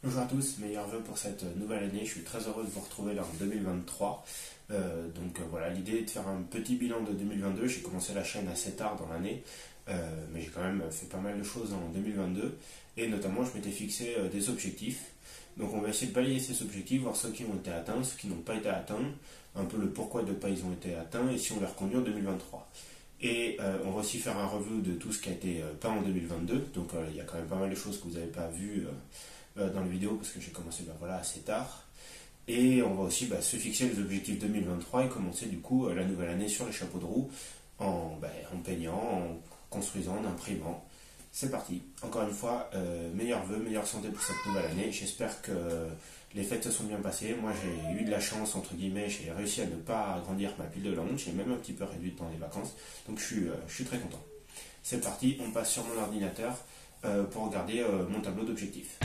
Bonjour à tous, meilleurs vœux pour cette nouvelle année. Je suis très heureux de vous retrouver là en 2023. Voilà, l'idée est de faire un petit bilan de 2022. J'ai commencé la chaîne assez tard dans l'année, mais j'ai quand même fait pas mal de choses en 2022. Et notamment, je m'étais fixé des objectifs. Donc on va essayer de balayer ces objectifs, voir ceux qui ont été atteints, ceux qui n'ont pas été atteints, un peu le pourquoi de pas ils ont été atteints et si on les reconduit en 2023. Et on va aussi faire un review de tout ce qui a été pas en 2022. Donc il y a quand même pas mal de choses que vous n'avez pas vues dans la vidéo parce que j'ai commencé assez tard. Et on va aussi se fixer les objectifs 2023 et commencer du coup la nouvelle année sur les chapeaux de roue en peignant, en construisant, en imprimant. C'est parti. Encore une fois, meilleurs vœux, meilleure santé pour cette nouvelle année. J'espère que les fêtes se sont bien passées. Moi j'ai eu de la chance, entre guillemets, j'ai réussi à ne pas agrandir ma pile de linge. J'ai même un petit peu réduit dans les vacances. Donc je suis très content. C'est parti, on passe sur mon ordinateur pour regarder mon tableau d'objectifs.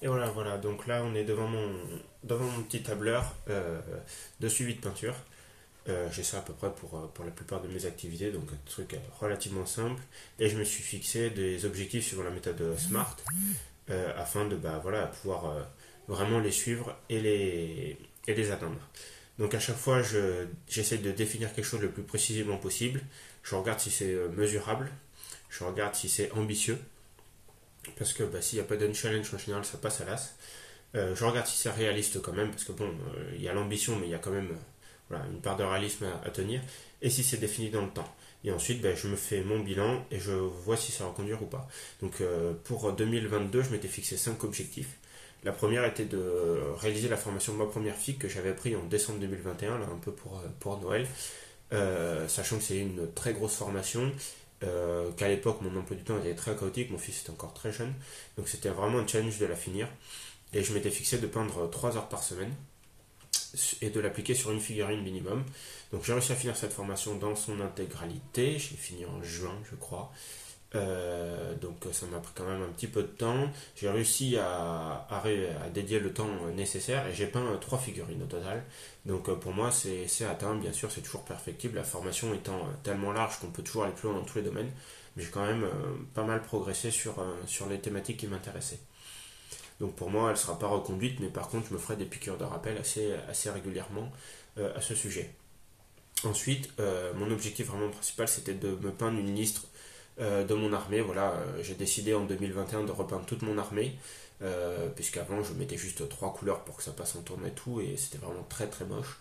Et voilà, donc là on est devant mon petit tableur de suivi de peinture. J'ai ça à peu près pour la plupart de mes activités, donc un truc relativement simple. Et je me suis fixé des objectifs suivant la méthode SMART afin de pouvoir vraiment les suivre et les atteindre. Donc à chaque fois, j'essaie de définir quelque chose le plus précisément possible. Je regarde si c'est mesurable, je regarde si c'est ambitieux, parce que s'il n'y a pas d'un challenge en général ça passe à l'as. Je regarde si c'est réaliste quand même, parce que il y a l'ambition mais il y a quand même une part de réalisme à tenir, et si c'est défini dans le temps. Et ensuite je me fais mon bilan et je vois si ça va reconduire ou pas. Donc pour 2022 je m'étais fixé 5 objectifs. La première était de réaliser la formation de ma première fille que j'avais pris en décembre 2021, là un peu pour Noël, sachant que c'est une très grosse formation, qu'à l'époque mon emploi du temps était très chaotique, mon fils était encore très jeune, donc c'était vraiment un challenge de la finir. Et je m'étais fixé de peindre 3 heures par semaine et de l'appliquer sur une figurine minimum. Donc j'ai réussi à finir cette formation dans son intégralité, j'ai fini en juin je crois. Donc ça m'a pris quand même un petit peu de temps. J'ai réussi à dédier le temps nécessaire et j'ai peint 3 figurines au total. Donc pour moi c'est atteint, bien sûr c'est toujours perfectible, la formation étant tellement large qu'on peut toujours aller plus loin dans tous les domaines. Mais j'ai quand même pas mal progressé sur les thématiques qui m'intéressaient. Donc pour moi elle ne sera pas reconduite, mais par contre je me ferai des piqûres de rappel assez régulièrement à ce sujet. Ensuite, mon objectif vraiment principal c'était de me peindre une liste de mon armée. Voilà, j'ai décidé en 2021 de repeindre toute mon armée, puisqu'avant je mettais juste 3 couleurs pour que ça passe en tourne et tout, et c'était vraiment très très moche.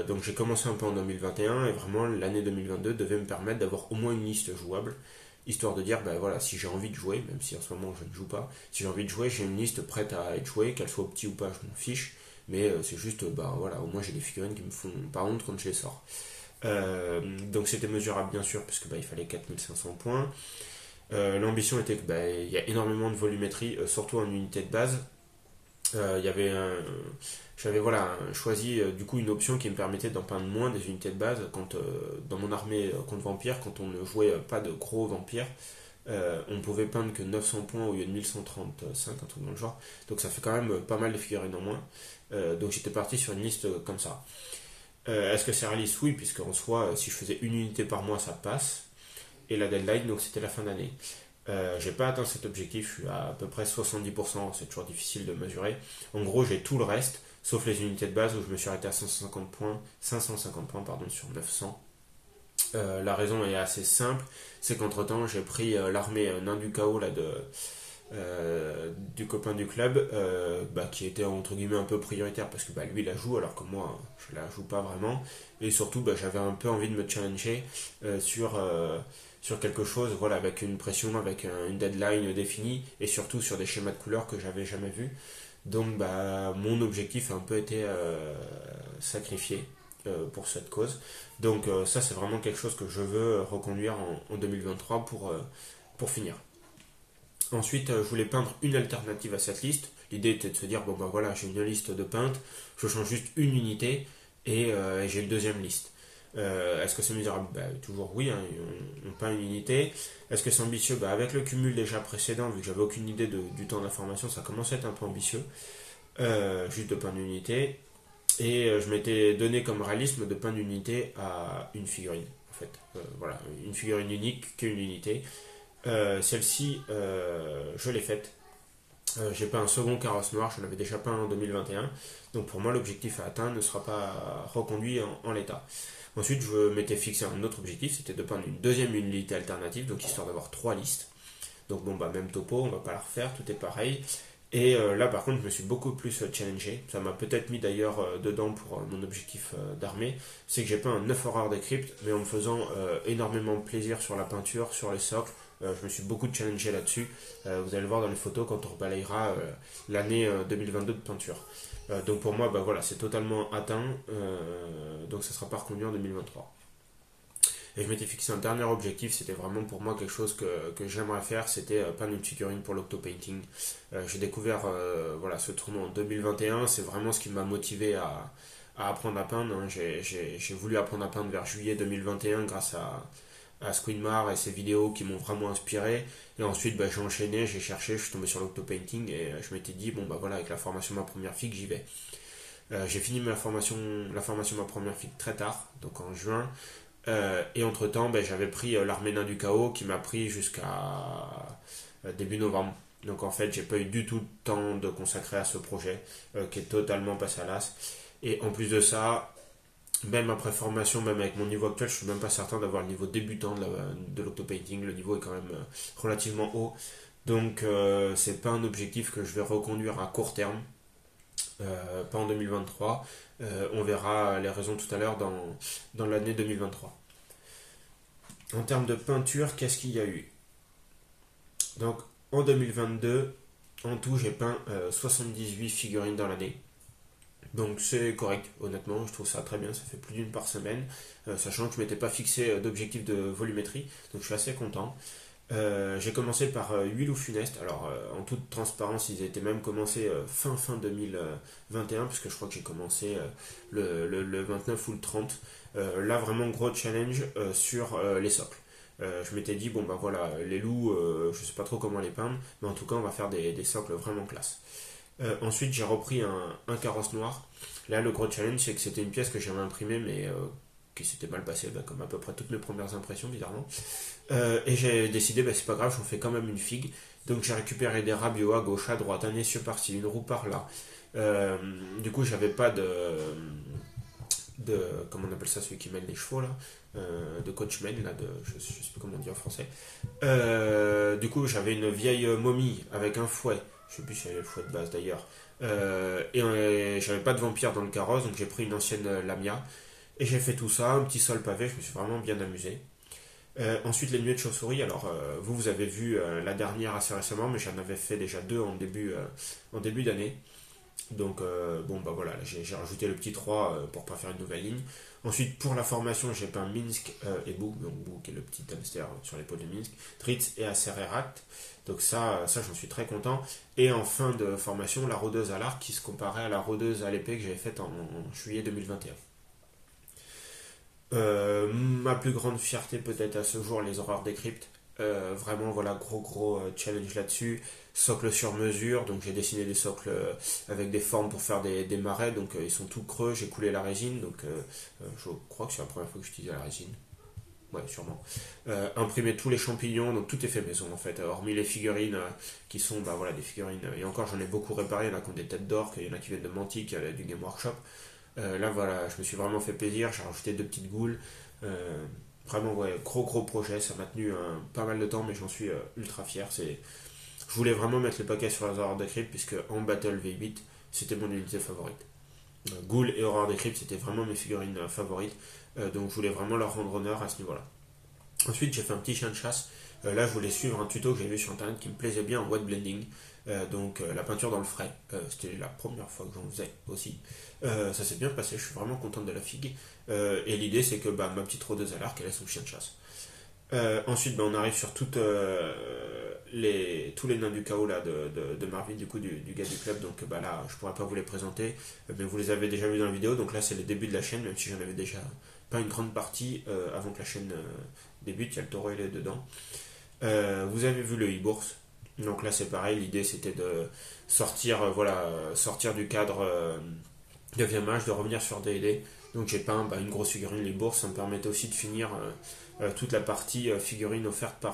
Donc j'ai commencé un peu en 2021 et vraiment l'année 2022 devait me permettre d'avoir au moins une liste jouable, histoire de dire si j'ai envie de jouer, même si en ce moment je ne joue pas, si j'ai envie de jouer, j'ai une liste prête à être jouée, qu'elle soit petit ou pas, je m'en fiche, mais c'est juste au moins j'ai des figurines qui me font pas honte quand je les sors. Donc c'était mesurable bien sûr parce que il fallait 4500 points. L'ambition était que il y a énormément de volumétrie, surtout en unité de base. Il y avait j'avais choisi du coup une option qui me permettait d'en peindre moins des unités de base quand dans mon armée contre vampire, quand on ne jouait pas de gros vampires, on ne pouvait peindre que 900 points au lieu de 1135, un truc dans le genre. Donc ça fait quand même pas mal de figurines en moins. Donc j'étais parti sur une liste comme ça. Est-ce que c'est réaliste? Oui, puisqu'en soi, si je faisais une unité par mois, ça passe. Et la deadline, donc c'était la fin d'année. J'ai pas atteint cet objectif, je suis à peu près 70%, c'est toujours difficile de mesurer. En gros, j'ai tout le reste, sauf les unités de base où je me suis arrêté à 550 points sur 900. La raison est assez simple, c'est qu'entre temps, j'ai pris l'armée nain du chaos là, du copain du club, qui était entre guillemets un peu prioritaire parce que lui la joue alors que moi je la joue pas vraiment, et surtout j'avais un peu envie de me challenger sur quelque chose, avec une pression, avec une deadline définie, et surtout sur des schémas de couleurs que j'avais jamais vus. Donc mon objectif a un peu été sacrifié pour cette cause. Donc ça c'est vraiment quelque chose que je veux reconduire en 2023 pour finir. Ensuite, je voulais peindre une alternative à cette liste. L'idée était de se dire, j'ai une liste de peintes, je change juste une unité et j'ai une deuxième liste. Est-ce que c'est mesurable? Toujours oui, hein, on peint une unité. Est-ce que c'est ambitieux? Avec le cumul déjà précédent, vu que j'avais aucune idée du temps d'information, ça commence à être un peu ambitieux. Juste de peindre une unité. Et je m'étais donné comme réalisme de peindre une unité à une figurine. En fait, voilà, une figurine unique qu'une unité. Celle-ci, je l'ai faite. J'ai pas un second carrosse noir, j'en avais déjà peint en 2021. Donc pour moi, l'objectif à atteindre ne sera pas reconduit en l'état. Ensuite, je m'étais fixé un autre objectif, c'était de peindre une deuxième unité alternative, donc histoire d'avoir trois listes. Donc bon, bah même topo, on va pas la refaire, tout est pareil. Et là, par contre, je me suis beaucoup plus challengé. Ça m'a peut-être mis d'ailleurs dedans pour mon objectif d'armée. C'est que j'ai peint un 9 horreurs des cryptes, mais en me faisant énormément plaisir sur la peinture, sur les socles. Je me suis beaucoup challengé là-dessus. Vous allez le voir dans les photos quand on rebalayera l'année 2022 de peinture. Donc pour moi, bah voilà, c'est totalement atteint. Donc ça sera pas reconduit en 2023. Et je m'étais fixé un dernier objectif, c'était vraiment pour moi quelque chose que j'aimerais faire, c'était peindre une figurine pour l'octopainting. J'ai découvert voilà, ce tournoi en 2021, c'est vraiment ce qui m'a motivé à apprendre à peindre. Hein. J'ai voulu apprendre à peindre vers juillet 2021 grâce à Squidmar et ses vidéos qui m'ont vraiment inspiré. Et ensuite, bah, j'ai enchaîné, j'ai cherché, je suis tombé sur l'octopainting et je m'étais dit, bon bah voilà, avec la formation de ma première figue, j'y vais. J'ai fini la formation de ma première figue très tard, donc en juin. Et entre-temps, ben, j'avais pris l'armée nain du chaos qui m'a pris jusqu'à début novembre. Donc en fait, j'ai pas eu du tout le temps de consacrer à ce projet qui est totalement passé à l'as. Et en plus de ça, même après formation, même avec mon niveau actuel, je suis même pas certain d'avoir le niveau débutant de l'octopainting. Le niveau est quand même relativement haut. Donc c'est pas un objectif que je vais reconduire à court terme, pas en 2023. On verra les raisons tout à l'heure dans l'année 2023. En termes de peinture, qu'est-ce qu'il y a eu? Donc en 2022, en tout, j'ai peint 78 figurines dans l'année. Donc c'est correct, honnêtement, je trouve ça très bien, ça fait plus d'une par semaine, sachant que je ne m'étais pas fixé d'objectif de volumétrie, donc je suis assez content. J'ai commencé par Huile ou Funeste. Alors, en toute transparence, ils étaient même commencé fin 2021, puisque je crois que j'ai commencé le 29 ou le 30. Là, vraiment, gros challenge sur les socles. Je m'étais dit, bon, bah voilà, les loups, je sais pas trop comment les peindre, mais en tout cas, on va faire des socles vraiment classe. Ensuite, j'ai repris un carrosse noir. Là, le gros challenge, c'est que c'était une pièce que j'avais imprimée, mais qui s'était mal passée, bah, comme à peu près toutes mes premières impressions, bizarrement. Et j'ai décidé, bah, c'est pas grave, j'en fais quand même une figue. Donc j'ai récupéré des rabios à gauche, à droite, un essieu par-ci, une roue par-là. Du coup, j'avais pas de. Comment on appelle ça, celui qui mène les chevaux, là de coachman, là, je sais plus comment on dit en français. Du coup, j'avais une vieille momie avec un fouet. Je sais plus si j'avais le fouet de base d'ailleurs. Et j'avais pas de vampire dans le carrosse, donc j'ai pris une ancienne Lamia. Et j'ai fait tout ça, un petit sol pavé, je me suis vraiment bien amusé. Ensuite, les nuées de chauve-souris. Alors, vous avez vu la dernière assez récemment, mais j'en avais fait déjà deux en début d'année. Donc, bon, bah voilà, j'ai rajouté le petit 3 pour pas faire une nouvelle ligne. Ensuite, pour la formation, j'ai peint Minsk et Bou, donc Bou qui est le petit hamster sur l'épaule de Minsk, Tritz et Acerarat. Donc, ça j'en suis très content. Et en fin de formation, la rôdeuse à l'arc qui se comparait à la rôdeuse à l'épée que j'avais faite en juillet 2021. Ma plus grande fierté peut-être à ce jour, les horreurs des cryptes. Vraiment, voilà, gros challenge là-dessus. Socle sur mesure, donc j'ai dessiné des socles avec des formes pour faire des marais, donc ils sont tout creux, j'ai coulé la résine, donc je crois que c'est la première fois que j'utilise la résine. Ouais, sûrement. Imprimer tous les champignons, donc tout est fait maison en fait, hormis les figurines qui sont bah, voilà, des figurines. Et encore, j'en ai beaucoup réparé, il y en a qui ont des têtes d'or, il y en a qui viennent de Mantic, du Game Workshop. Là, voilà, je me suis vraiment fait plaisir. J'ai rajouté deux petites goules. Vraiment, ouais, gros projet. Ça m'a tenu pas mal de temps, mais j'en suis ultra fier. Je voulais vraiment mettre le paquet sur les horreurs de crypte, puisque en Battle V8, c'était mon unité favorite. Ghoul et horreur de crypte, c'était vraiment mes figurines favorites. Donc, je voulais vraiment leur rendre honneur à ce niveau-là. Ensuite, j'ai fait un petit chien de chasse. Là, je voulais suivre un tuto que j'avais vu sur internet qui me plaisait bien en wet blending. Donc, la peinture dans le frais. C'était la première fois que j'en faisais aussi. Ça s'est bien passé, je suis vraiment contente de la figue. Et l'idée, c'est que bah, ma petite rôdeuse à l'arc, elle a son chien de chasse. Ensuite, bah, on arrive sur tous les nains du chaos là, de Marvin, du coup, du gars du club. Donc bah, là, je pourrais pas vous les présenter, mais vous les avez déjà vus dans la vidéo. Donc là, c'est les débuts de la chaîne, même si j'en avais déjà pas une grande partie avant que la chaîne débute. Il y a le taureau et les dedans. Vous avez vu le e-bourse. Donc là, c'est pareil. L'idée, c'était de sortir, voilà, sortir du cadre 9e âge, de revenir sur D&D. Donc j'ai peint une grosse figurine, les bourses, ça me permettait aussi de finir toute la partie figurine offerte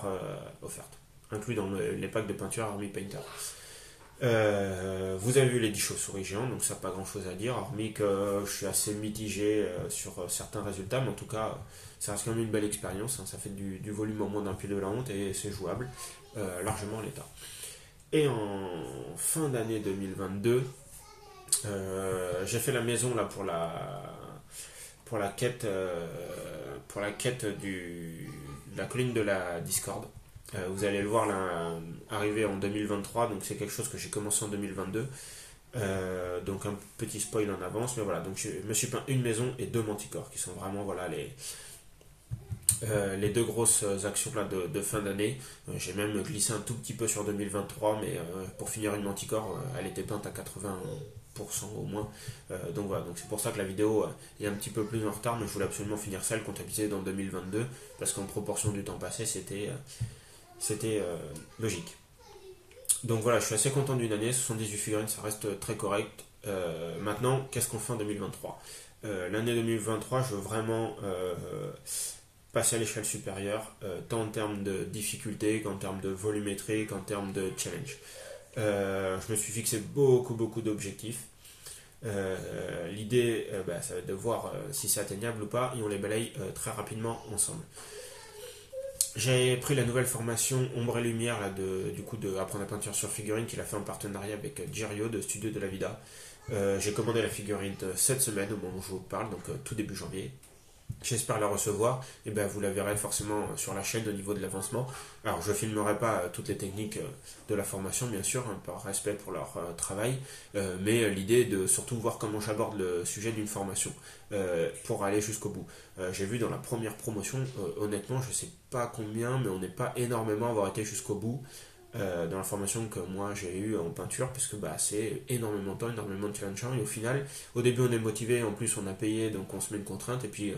offerte, inclus dans les packs de peinture Army Painter. Vous avez vu les 10 chauves-souris géantes, donc ça pas grand chose à dire, hormis que je suis assez mitigé sur certains résultats, mais en tout cas, ça reste quand même une belle expérience, hein, ça fait du volume au moins d'un pied de la honte et c'est jouable largement en l'état. Et en fin d'année 2022, j'ai fait la maison là pour la quête de la colline de la Discorde. Vous allez le voir là, arriver en 2023, donc c'est quelque chose que j'ai commencé en 2022. Donc un petit spoil en avance, mais voilà, donc je me suis peint une maison et deux manticores qui sont vraiment voilà, les deux grosses actions là, de fin d'année. J'ai même glissé un tout petit peu sur 2023, mais pour finir une manticore, elle était peinte à 80% au moins. Donc voilà, donc c'est pour ça que la vidéo est un petit peu plus en retard, mais je voulais absolument finir ça, le comptabiliser dans 2022, parce qu'en proportion du temps passé, c'était logique. Donc voilà, je suis assez content d'une année, 78 figurines, ça reste très correct. Maintenant, qu'est-ce qu'on fait en 2023 L'année 2023, je veux vraiment passer à l'échelle supérieure, tant en termes de difficulté qu'en termes de volumétrie, qu'en termes de challenge. Je me suis fixé beaucoup d'objectifs. L'idée, ça va être de voir si c'est atteignable ou pas, et on les balaye très rapidement ensemble. J'ai pris la nouvelle formation Ombre et Lumière là, du coup de apprendre la peinture sur figurine qu'il a fait en partenariat avec Girio de Studio de la Vida. J'ai commandé la figurine cette semaine au moment où je vous parle, donc tout début janvier. J'espère la recevoir, et vous la verrez forcément sur la chaîne au niveau de l'avancement. Alors je ne filmerai pas toutes les techniques de la formation bien sûr, hein, par respect pour leur travail, mais l'idée est de surtout voir comment j'aborde le sujet d'une formation pour aller jusqu'au bout. J'ai vu dans la première promotion, honnêtement je ne sais pas combien, mais on n'est pas énormément à avoir été jusqu'au bout. Dans la formation que moi j'ai eue en peinture, parce que c'est énormément de temps, énormément de challengeant, et au final, au début on est motivé, en plus on a payé, donc on se met une contrainte, et puis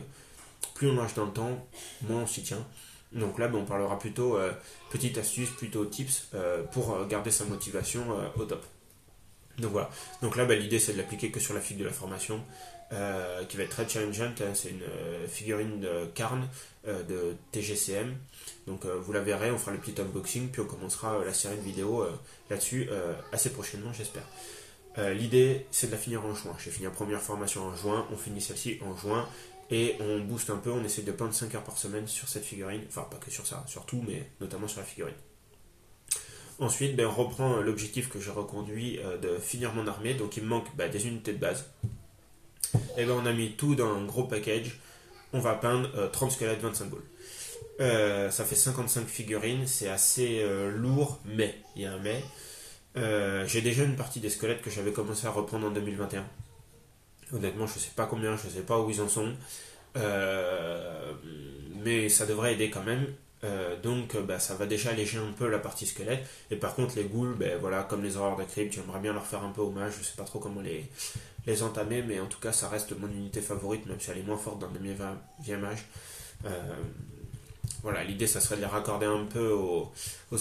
plus on marche dans le temps, moins on s'y tient. Donc là on parlera plutôt petite astuce, plutôt tips pour garder sa motivation au top. Donc voilà, donc là l'idée c'est de l'appliquer que sur la figue de la formation, qui va être très challengeante, hein. C'est une figurine de Carn de TGCM. Donc vous la verrez, on fera le petit unboxing, puis on commencera la série de vidéos là-dessus assez prochainement, j'espère. L'idée, c'est de la finir en juin. J'ai fini la première formation en juin, on finit celle-ci en juin, et on booste un peu, on essaie de peindre 5 heures par semaine sur cette figurine, enfin pas que sur ça, sur tout, mais notamment sur la figurine. Ensuite, on reprend l'objectif que j'ai reconduit de finir mon armée, donc il me manque des unités de base. Et on a mis tout dans un gros package, on va peindre 30 squelettes, 25 boules. Ça fait 55 figurines, c'est assez lourd, mais, il y a un mais. J'ai déjà une partie des squelettes que j'avais commencé à reprendre en 2021. Honnêtement, je sais pas combien, je sais pas où ils en sont. Mais ça devrait aider quand même. Donc ça va déjà alléger un peu la partie squelette. Et par contre, les ghouls, voilà, comme les horreurs de crypte, j'aimerais bien leur faire un peu hommage. Je sais pas trop comment les entamer, mais en tout cas, ça reste mon unité favorite, même si elle est moins forte dans le 9e âge. Voilà, l'idée ça serait de les raccorder un peu aux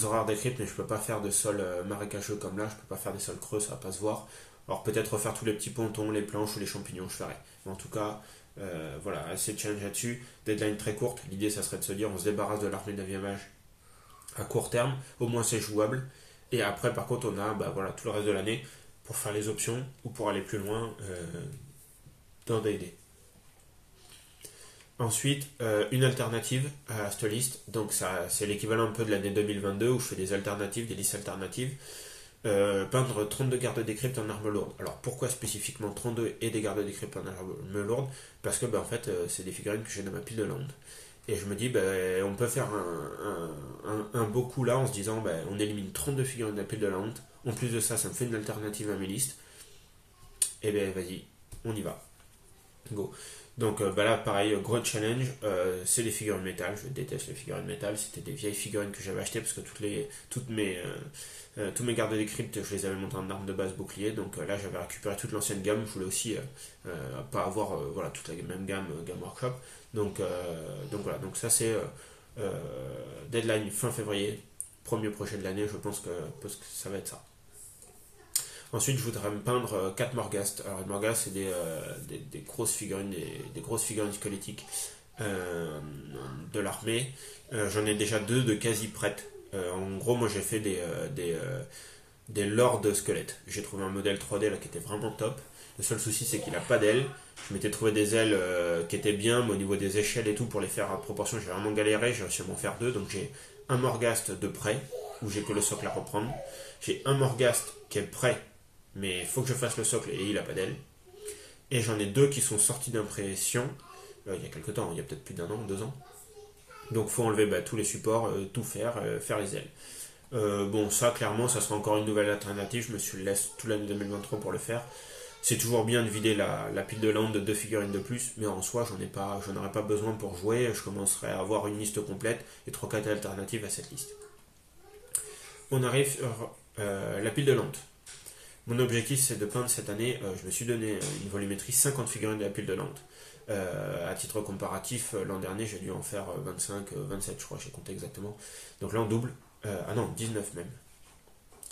horreurs des cryptes, mais je peux pas faire de sol marécageux comme là, je peux pas faire des sols creux, ça va pas se voir. Alors peut-être refaire tous les petits pontons, les planches ou les champignons, je ferai. Mais en tout cas, voilà, assez de challenge là-dessus. Deadline très courte, l'idée ça serait de se dire on se débarrasse de l'armée 9e âge à court terme, au moins c'est jouable. Et après par contre on a voilà, tout le reste de l'année pour faire les options ou pour aller plus loin dans D&D. Ensuite, une alternative à cette liste, donc ça, c'est l'équivalent un peu de l'année 2022 où je fais des alternatives, des listes alternatives. Peindre 32 gardes des cryptes en arme lourde. Alors pourquoi spécifiquement 32 et des gardes des cryptes en arme lourde? Parce que en fait c'est des figurines que j'ai dans ma pile de land. Et je me dis on peut faire un beau coup là en se disant on élimine 32 figurines de la pile de land. En plus de ça, ça me fait une alternative à mes listes. Et vas-y, on y va. Go. Donc là pareil, gros challenge, c'est les figurines métal, je déteste les figurines métal, c'était des vieilles figurines que j'avais achetées parce que tous mes gardes des cryptes je les avais montés en arme de base bouclier, donc là j'avais récupéré toute l'ancienne gamme, je voulais aussi pas avoir voilà, toute la même gamme workshop, donc voilà, donc ça c'est deadline fin février, premier projet de l'année, je pense que ça va être ça. Ensuite, je voudrais me peindre 4 Morghast. Alors, les Morghast, c'est des grosses figurines, des grosses figurines squelettiques euh, de l'armée. J'en ai déjà 2 de quasi prêtes. En gros, moi, j'ai fait des lords squelettes. J'ai trouvé un modèle 3D là qui était vraiment top. Le seul souci, c'est qu'il n'a pas d'ailes. Je m'étais trouvé des ailes qui étaient bien, mais au niveau des échelles et tout, pour les faire à proportion, j'ai vraiment galéré. J'ai réussi à m'en faire 2. Donc, j'ai un Morghast de prêt, où j'ai que le socle à reprendre. J'ai un Morghast qui est prêt, mais il faut que je fasse le socle et il n'a pas d'aile. Et j'en ai 2 qui sont sortis d'impression il y a quelques temps, il y a peut-être plus d'1 an, 2 ans. Donc il faut enlever tous les supports, tout faire, faire les ailes. Bon, ça clairement, ça sera encore une nouvelle alternative. Je me suis laisse toute l'année 2023 pour le faire. C'est toujours bien de vider la pile de land de 2 figurines de plus, mais en soi, j'en aurais pas besoin pour jouer. Je commencerai à avoir une liste complète et 3-4 alternatives à cette liste. On arrive sur la pile de land. Mon objectif, c'est de peindre cette année. Je me suis donné une volumétrie 50 figurines de la pile de land. À titre comparatif, l'an dernier, j'ai dû en faire 25, 27, je crois, j'ai compté exactement. Donc là, on double. Ah non, 19 même.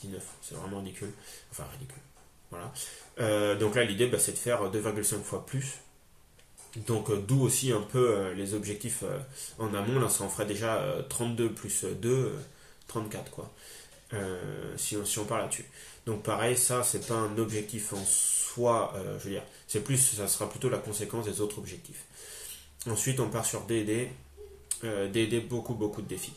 19, c'est vraiment ridicule. Enfin, ridicule. Voilà. Donc là, l'idée, c'est de faire 2,5 fois plus. Donc, d'où aussi un peu les objectifs en amont. Là, ça en ferait déjà 32 plus 2, 34, quoi. Si on part là-dessus. Donc, pareil, ça, c'est pas un objectif en soi, je veux dire. Ça sera plutôt la conséquence des autres objectifs. Ensuite, on part sur D&D. D&D, beaucoup, beaucoup de défis.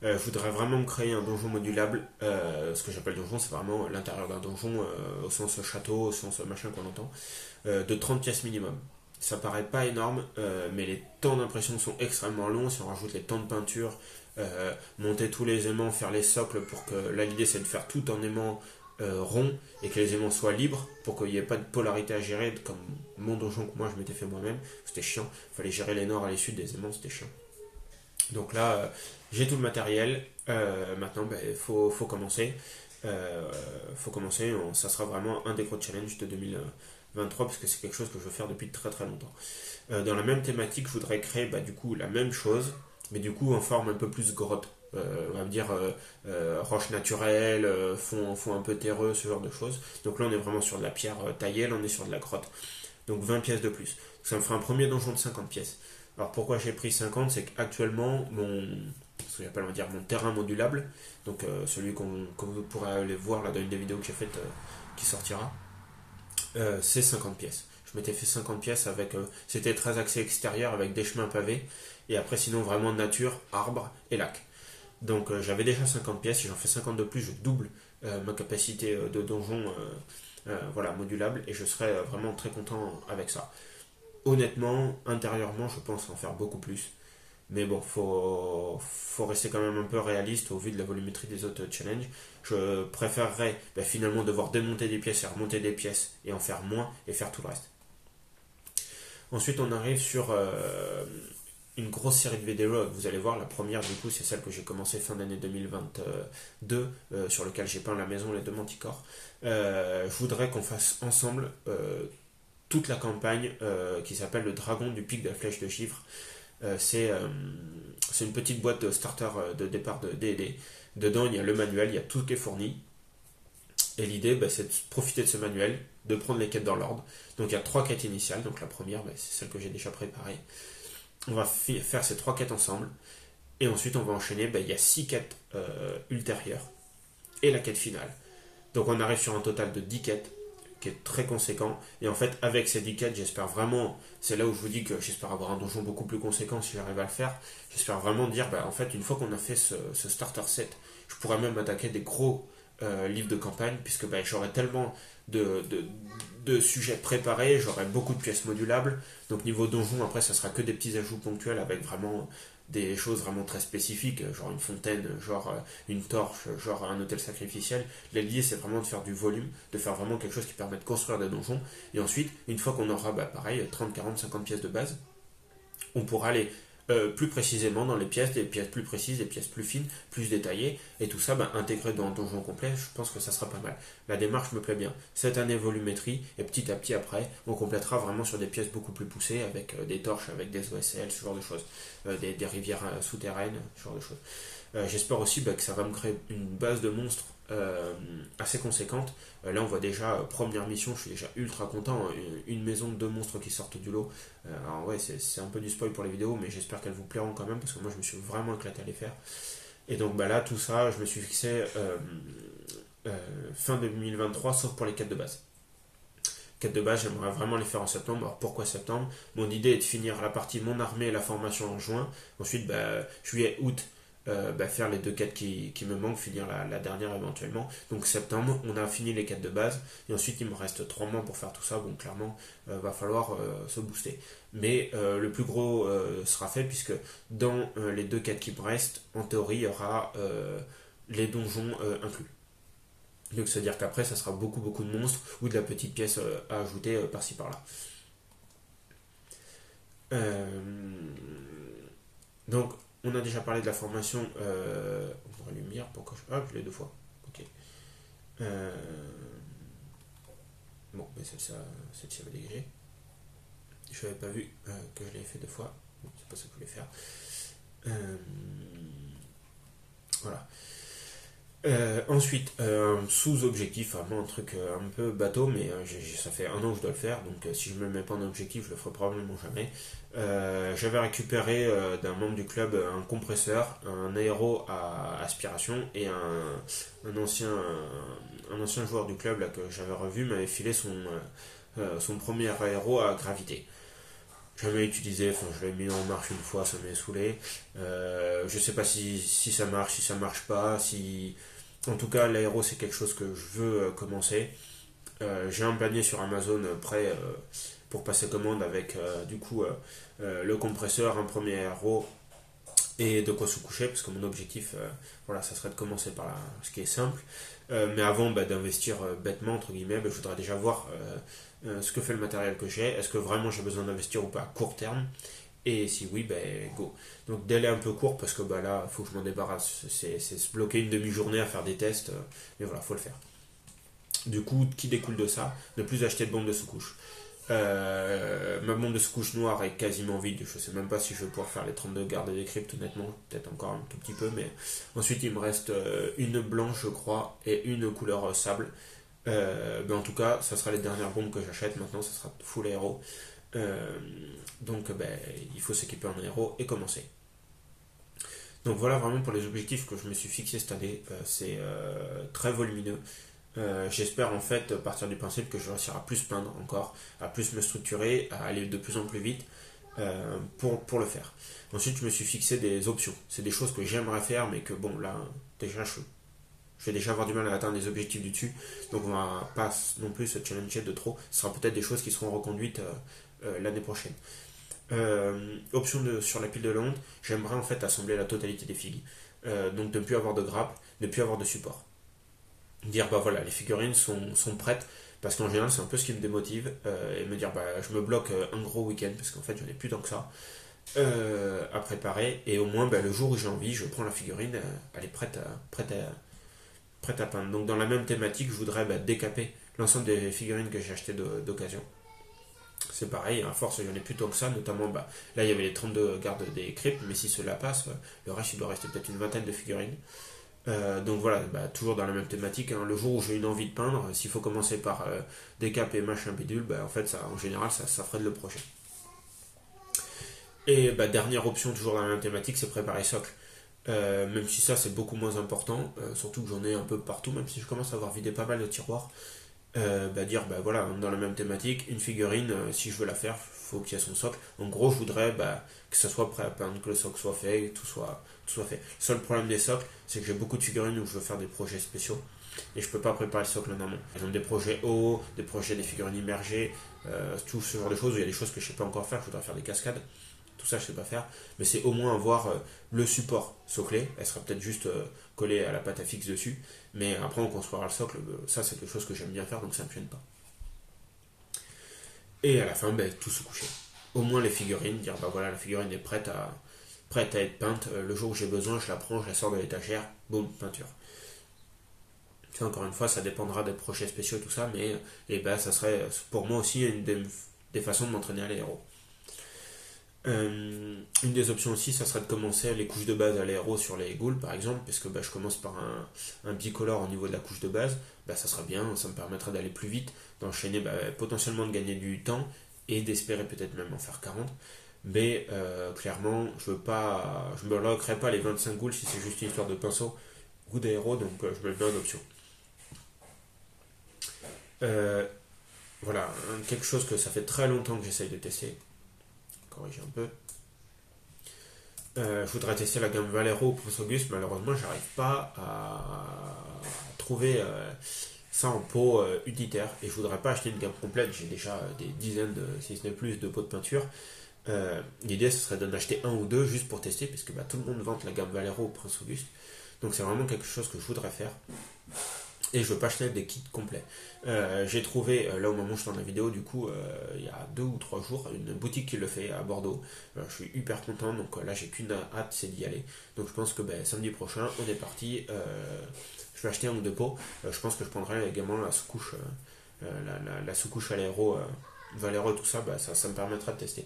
Je voudrais vraiment me créer un donjon modulable. Ce que j'appelle donjon, c'est vraiment l'intérieur d'un donjon, au sens château, au sens machin qu'on entend, de 30 pièces minimum. Ça paraît pas énorme, mais les temps d'impression sont extrêmement longs. Si on rajoute les temps de peinture, monter tous les aimants, faire les socles pour que. Là, l'idée c'est de faire tout en aimant rond et que les aimants soient libres pour qu'il n'y ait pas de polarité à gérer, comme mon donjon que moi je m'étais fait moi-même. C'était chiant. Il fallait gérer les nord et les sud des aimants, c'était chiant. Donc là, j'ai tout le matériel. Maintenant, faut commencer. Faut commencer. Ça sera vraiment un des gros challenges de 2023 parce que c'est quelque chose que je veux faire depuis très très longtemps. Dans la même thématique, je voudrais créer du coup la même chose, mais du coup en forme un peu plus grotte. On va dire roche naturelle, fond un peu terreux, ce genre de choses. Donc là, on est vraiment sur de la pierre taillée, là on est sur de la grotte. Donc 20 pièces de plus. Ça me fera un premier donjon de 50 pièces. Alors pourquoi j'ai pris 50, c'est qu'actuellement ce que j'appelle, on va dire, mon terrain modulable, donc celui que vous pourrez aller voir là dans une des vidéos que j'ai faite qui sortira, c'est 50 pièces. Je m'étais fait 50 pièces avec, c'était très axé extérieur avec des chemins pavés, et après sinon vraiment nature, arbres et lacs. Donc j'avais déjà 50 pièces, si j'en fais 50 de plus, je double ma capacité de donjon voilà, modulable, et je serai vraiment très content avec ça. Honnêtement, intérieurement, je pense en faire beaucoup plus. Mais bon, faut rester quand même un peu réaliste au vu de la volumétrie des autres challenges. Je préférerais finalement devoir démonter des pièces et remonter des pièces et en faire moins et faire tout le reste. Ensuite, on arrive sur une grosse série de vidéos. Vous allez voir, la première du coup, c'est celle que j'ai commencé fin d'année 2022, sur laquelle j'ai peint la maison Les Deux Manticores. Je voudrais qu'on fasse ensemble toute la campagne qui s'appelle le Dragon du Pic de la Flèche de Givre. C'est une petite boîte de starter de départ de D&D. Dedans, il y a le manuel, il y a tout qui est fourni. Et l'idée, c'est de profiter de ce manuel, de prendre les quêtes dans l'ordre. Donc il y a 3 quêtes initiales. Donc la première, c'est celle que j'ai déjà préparée. On va faire ces 3 quêtes ensemble. Et ensuite, on va enchaîner. Il y a 6 quêtes ultérieures. Et la quête finale. Donc on arrive sur un total de 10 quêtes, qui est très conséquent. Et en fait, avec ces 10 quêtes, j'espère vraiment, c'est là où je vous dis que j'espère avoir un donjon beaucoup plus conséquent si j'arrive à le faire. J'espère vraiment dire, en fait, une fois qu'on a fait ce starter set, je pourrais même attaquer des gros livres de campagne, puisque j'aurai tellement de sujets préparés, j'aurai beaucoup de pièces modulables. Donc niveau donjon, après, ça sera que des petits ajouts ponctuels avec vraiment des choses vraiment très spécifiques, genre une fontaine, genre une torche, genre un hôtel sacrificiel. L'idée, c'est vraiment de faire du volume, de faire vraiment quelque chose qui permet de construire des donjons. Et ensuite, une fois qu'on aura, pareil, 30, 40, 50 pièces de base, on pourra aller plus précisément dans les pièces, des pièces plus précises, des pièces plus fines, plus détaillées, et tout ça intégré dans un donjon complet. Je pense que ça sera pas mal. La démarche me plaît bien. Cette année volumétrie, et petit à petit après, on complétera vraiment sur des pièces beaucoup plus poussées, avec des torches, avec des OSL, ce genre de choses, des rivières souterraines, ce genre de choses. J'espère aussi que ça va me créer une base de monstres assez conséquente. Là on voit déjà, première mission, je suis déjà ultra content, une maison de 2 monstres qui sortent du lot. Alors ouais, c'est un peu du spoil pour les vidéos, mais j'espère qu'elles vous plairont quand même, parce que moi je me suis vraiment éclaté à les faire. Et donc bah là, tout ça, je me suis fixé fin 2023, sauf pour les quêtes de base. Quêtes de base, j'aimerais vraiment les faire en septembre. Alors pourquoi septembre? Mon idée est de finir la partie mon armée et la formation en juin. Ensuite, juillet, août, faire les 2 quêtes qui me manquent, finir la dernière éventuellement. Donc septembre, on a fini les quêtes de base. Et ensuite, il me reste 3 mois pour faire tout ça. Bon, clairement, va falloir se booster. Mais le plus gros sera fait, puisque dans les 2 quêtes qui me restent, en théorie, il y aura les donjons inclus. Donc c'est-à-dire qu'après, ça sera beaucoup beaucoup de monstres ou de la petite pièce à ajouter par-ci par-là. Euh, donc, on a déjà parlé de la formation en lumière. Pourquoi je... Ah, je l'ai 2 fois. Ok. Euh, bon, mais celle-ci va dégager. Je n'avais pas vu que je l'avais fait 2 fois. Bon, c'est pas ça que je voulais faire. Euh, voilà. Ensuite, sous-objectif, vraiment un truc un peu bateau, mais ça fait 1 an que je dois le faire, donc si je me le mets pas en objectif, je le ferai probablement jamais. J'avais récupéré d'un membre du club un compresseur, un aéro à aspiration, et un ancien joueur du club là, que j'avais revu m'avait filé son premier aéro à gravité. Jamais utilisé, enfin je l'ai mis en marche une fois, ça m'est saoulé. Je sais pas si ça marche, si ça marche pas, si. En tout cas, l'aéro c'est quelque chose que je veux commencer. J'ai un panier sur Amazon prêt pour passer commande avec le compresseur, un premier aéro et de quoi se coucher, parce que mon objectif, voilà, ça serait de commencer par ce qui est simple. Mais avant d'investir bêtement, entre guillemets, je voudrais déjà voir ce que fait le matériel que j'ai. Est-ce que vraiment j'ai besoin d'investir ou pas à court terme? Et si oui, go. Donc délai un peu court parce que là, il faut que je m'en débarrasse. C'est se bloquer une demi-journée à faire des tests. Mais voilà, faut le faire. Du coup, qui découle de ça? Ne plus acheter de bombes de sous-couche. Ma bombe de sous-couche noire est quasiment vide. Je sais même pas si je vais pouvoir faire les 32 gardes des cryptes, honnêtement. Peut-être encore un tout petit peu. Mais ensuite, il me reste une blanche, je crois, et une couleur sable. En tout cas, ça sera les dernières bombes que j'achète. Maintenant, ça sera full aéro. Euh, donc, il faut s'équiper en aéro et commencer. Donc voilà vraiment pour les objectifs que je me suis fixé cette année. C'est très volumineux. J'espère en fait partir du principe que je réussirai à plus peindre encore, à plus me structurer, à aller de plus en plus vite pour le faire. Ensuite, je me suis fixé des options. C'est des choses que j'aimerais faire, mais que bon, là, déjà, je vais déjà avoir du mal à atteindre les objectifs du dessus. Donc, on va pas non plus se challenger de trop. Ce sera peut-être des choses qui seront reconduites l'année prochaine. Sur la pile de Londres, j'aimerais en fait assembler la totalité des figues. Donc, de ne plus avoir de grappe, de ne plus avoir de support. Dire voilà, les figurines sont prêtes, parce qu'en général c'est un peu ce qui me démotive, et me dire je me bloque un gros week-end parce qu'en fait j'en ai plus tant que ça à préparer, et au moins le jour où j'ai envie, je prends la figurine, elle est prête à peindre. Donc dans la même thématique, je voudrais décaper l'ensemble des figurines que j'ai achetées d'occasion. C'est pareil, à force j'en ai plus tant que ça, notamment là il y avait les 32 gardes des cryptes, mais si cela passe, le reste il doit rester peut-être une vingtaine de figurines. Donc voilà, toujours dans la même thématique, hein. Le jour où j'ai une envie de peindre, s'il faut commencer par des capes et machin bidule, en fait ça, en général ça ferait le projet. Et dernière option toujours dans la même thématique, c'est préparer socle. Même si ça c'est beaucoup moins important, surtout que j'en ai un peu partout, même si je commence à avoir vidé pas mal de tiroirs. Voilà, dans la même thématique, une figurine, si je veux la faire, faut qu'il y ait son socle. En gros, je voudrais que ça soit prêt à peindre, que le socle soit fait, que tout soit fait. Le seul problème des socles, c'est que j'ai beaucoup de figurines où je veux faire des projets spéciaux et je peux pas préparer le socle en amont. Par exemple, des projets hauts, des figurines immergées, tout ce genre de choses où il y a des choses que je sais pas encore faire, je voudrais faire des cascades. Tout ça, je sais pas faire, mais c'est au moins avoir le support soclé. Elle sera peut-être juste collée à la pâte à fixe dessus, mais après on construira le socle. Ça, c'est quelque chose que j'aime bien faire, donc ça me gêne pas. Et à la fin, tout se coucher. Au moins les figurines, dire voilà, la figurine est prête à être peinte. Le jour où j'ai besoin, je la prends, je la sors de l'étagère, boum, peinture. Ça, encore une fois, ça dépendra des projets spéciaux et tout ça, mais ça serait pour moi aussi une des façons de m'entraîner à l'aéro. Une des options aussi, ça serait de commencer les couches de base à l'aéro sur les goules par exemple, parce que je commence par un bicolore au niveau de la couche de base, ça serait bien, ça me permettrait d'aller plus vite, d'enchaîner, potentiellement de gagner du temps et d'espérer peut-être même en faire 40. Mais clairement, je me bloquerai pas les 25 goules si c'est juste une histoire de pinceau ou d'aéro, donc je me le mets en option. Euh, voilà, quelque chose que ça fait très longtemps que j'essaye de tester, corriger un peu. Je voudrais tester la gamme Valero ou Prince Auguste, malheureusement j'arrive pas à trouver ça en pot unitaire et je voudrais pas acheter une gamme complète, j'ai déjà des dizaines, si ce n'est plus, de pots de peinture. L'idée ce serait d'en acheter un ou deux juste pour tester parce que tout le monde vante la gamme Valero ou Prince Auguste, donc c'est vraiment quelque chose que je voudrais faire et je veux pas acheter des kits complets. J'ai trouvé, là au moment où je tourne la vidéo, du coup, il y a 2 ou 3 jours, une boutique qui le fait à Bordeaux. Je suis hyper content, donc là j'ai qu'une hâte, c'est d'y aller. Donc je pense que samedi prochain, on est parti. Je vais acheter un ou deux pots. Je pense que je prendrai également la sous-couche, la sous-couche Valero, Valero, tout ça, ça me permettra de tester.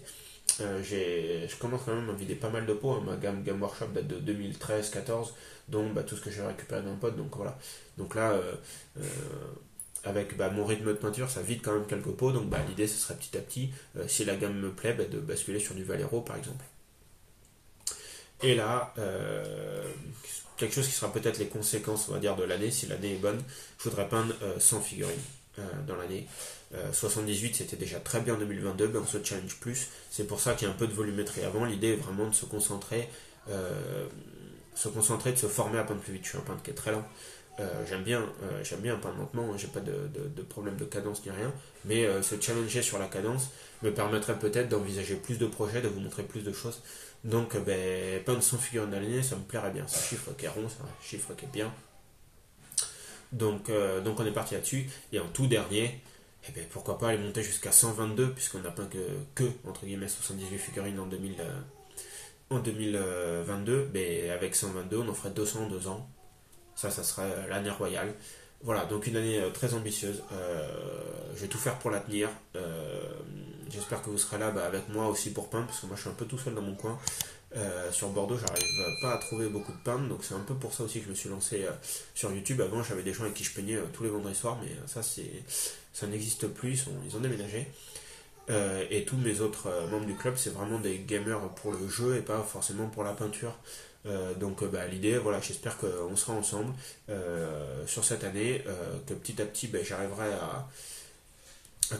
Je commence quand même à vider pas mal de pots, hein. Ma gamme Workshop date de 2013-14, donc tout ce que j'ai récupéré dans le pot, donc voilà. Donc là, euh, avec mon rythme de peinture, ça vide quand même quelques pots, donc l'idée ce serait petit à petit, si la gamme me plaît, de basculer sur du Valero par exemple. Et là, quelque chose qui sera peut-être les conséquences, on va dire, de l'année, si l'année est bonne, je voudrais peindre 100 figurines dans l'année. 78 c'était déjà très bien en 2022, on se challenge plus. C'est pour ça qu'il y a un peu de volumétrie avant. L'idée est vraiment de se se former à peindre plus vite. Je suis un peintre qui est très lent. J'aime bien peindre lentement, j'ai pas de problème de cadence ni rien, mais se challenger sur la cadence me permettrait peut-être d'envisager plus de projets, de vous montrer plus de choses. Donc peindre 100 figurines à l'année, ça me plairait bien. C'est un chiffre qui est rond, c'est un chiffre qui est bien. Donc on est parti là-dessus. Et en tout dernier, pourquoi pas aller monter jusqu'à 122, puisqu'on n'a peint entre guillemets 78 figurines en 2022. Mais avec 122, on en ferait 200 en 2 ans. Ça serait l'année royale. Voilà, donc une année très ambitieuse. Je vais tout faire pour la tenir. J'espère que vous serez là avec moi aussi pour peindre, parce que moi je suis un peu tout seul dans mon coin. Sur Bordeaux, j'arrive pas à trouver beaucoup de peintres, donc c'est un peu pour ça aussi que je me suis lancé sur YouTube. Avant, j'avais des gens avec qui je peignais tous les vendredis soirs, mais ça n'existe plus, ils ont déménagé. Et tous mes autres membres du club, c'est vraiment des gamers pour le jeu et pas forcément pour la peinture. Donc l'idée, voilà, j'espère qu'on sera ensemble sur cette année, que petit à petit j'arriverai à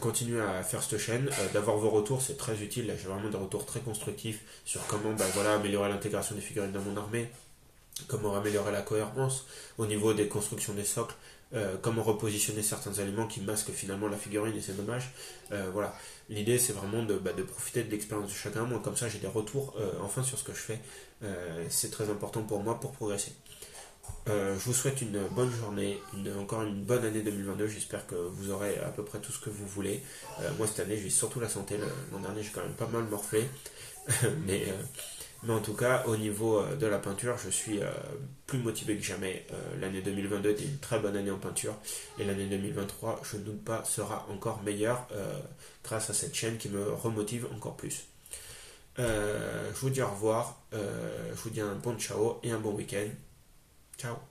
continuer à faire cette chaîne, d'avoir vos retours, c'est très utile. Là, j'ai vraiment des retours très constructifs sur comment améliorer l'intégration des figurines dans mon armée, comment améliorer la cohérence au niveau des constructions des socles, comment repositionner certains éléments qui masquent finalement la figurine et c'est dommage. Voilà, l'idée c'est vraiment de profiter de l'expérience de chacun. Moi comme ça j'ai des retours enfin sur ce que je fais. C'est très important pour moi pour progresser. Je vous souhaite une bonne journée, encore une bonne année 2022. J'espère que vous aurez à peu près tout ce que vous voulez. Moi cette année je vis surtout la santé. L'an dernier j'ai quand même pas mal morflé. mais, euh, mais en tout cas au niveau de la peinture je suis plus motivé que jamais. L'année 2022 était une très bonne année en peinture. Et l'année 2023 je ne doute pas sera encore meilleure grâce à cette chaîne qui me remotive encore plus. Je vous dis au revoir. Je vous dis un bon ciao et un bon week-end. Ciao.